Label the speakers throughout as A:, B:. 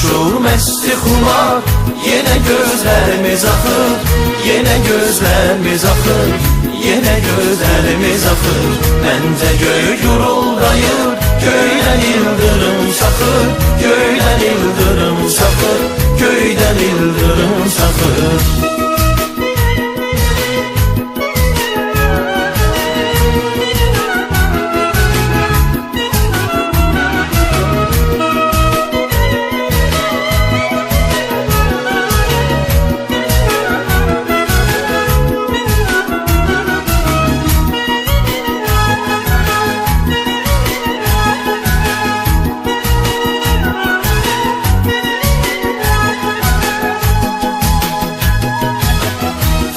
A: Olmuşuq məsti xumar, yenə gözlərimiz axır, yenə gözlərimiz axır, yenə gözlərimiz axır. Məncə göy guruldayır, göydən ildırım çaxır, göydən ildırım çaxır, göydən ildırım çaxır.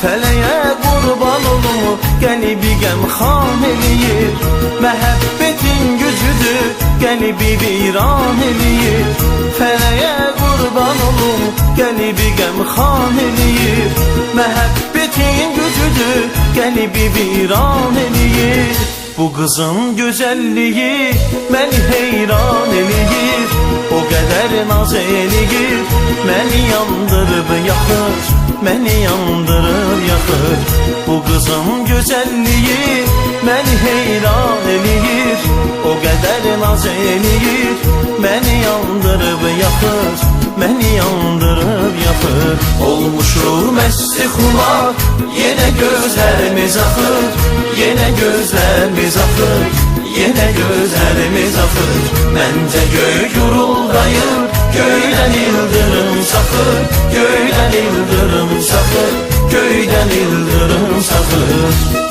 A: Fələyə qurban olum, qəlbi qəmxan eləyir. Məhəbbətin gücüdür, qəlbi viran eləyir. Fələyə qurban olum, qəlbi qəmxan eləyir. Məhəbbətin gücüdür, qəlbi viran eləyir. Bu qızın gözəlliyi məni heyran eləyir. O qədər naz eləyir, məni yandırıb yaxır, məni yandırıb yaxır. Bu qızın gözəlliyi məni heyran eləyir. O qədər naz eləyir, məni yandırıb yaxır, məni yandırıb yaxır. Olmuşuq məsti xumar, yenə gözlərimiz axır, yenə gözlərimiz axır, yenə gözlərimiz axır. Məncə göy guruldayır, göydən ildırım çaxır, göydən ildırım çaxır, göydən ildırım çaxır.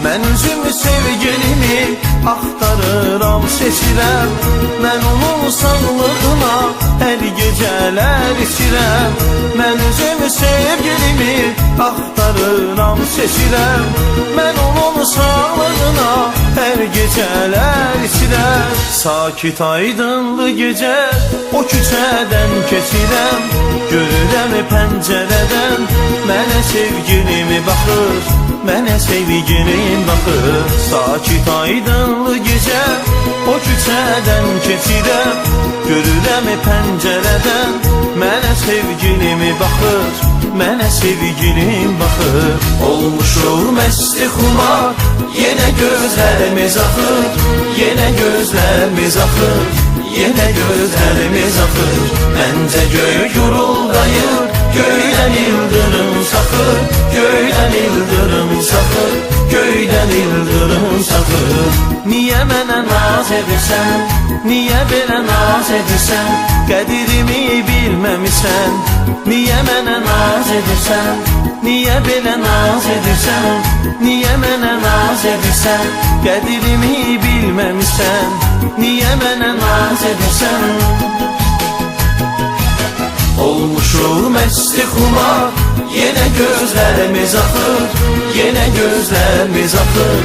A: Mən üzümü sevgilimi axtarıram, seçirəm. Mən onun sağlığına hər gecələr içirəm. Mən üzümü sevgilimi axtarıram, seçirəm. Mən onun sağlığına hər gecələr içirəm. Sakit aydınlı gecə o küçədən keçirəm. Görürəm pəncərədən mənə sevgilimi baxır, mənə sevgilim baxır. Sakit aydınlı gecə o küçədən keçirəm. Görürəm pəncərədən mənə sevgilimi baxır, mənə sevgilim baxır. Olmuşuq məsti xumar, yenə gözlərimiz axır, yenə gözlərimiz axır, yenə gözlərimiz axır. Məncə göy guruldayır, göydən ildırım çaxır, göydən ildırım çaxır, göydən ildırım çaxır. Niyə mənə naz edirsən, niyə belə naz edirsən, qədirimi bilməmisən. Niyə mənə naz edirsən, niyə belə naz edirsən, niyə mənə naz edirsən, qədirimi bilməmisən. Niyə mənə naz edirsən? Olmuşuq məsti xumar, yenə gözlərimiz axır, yenə gözlərimiz axır,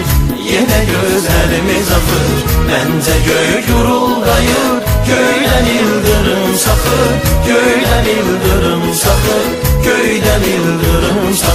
A: yenə gözlərimiz axır. Məncə göy guruldayır, göydən ildırım çaxır, göydən ildırım çaxır, göydən ildırım çaxır.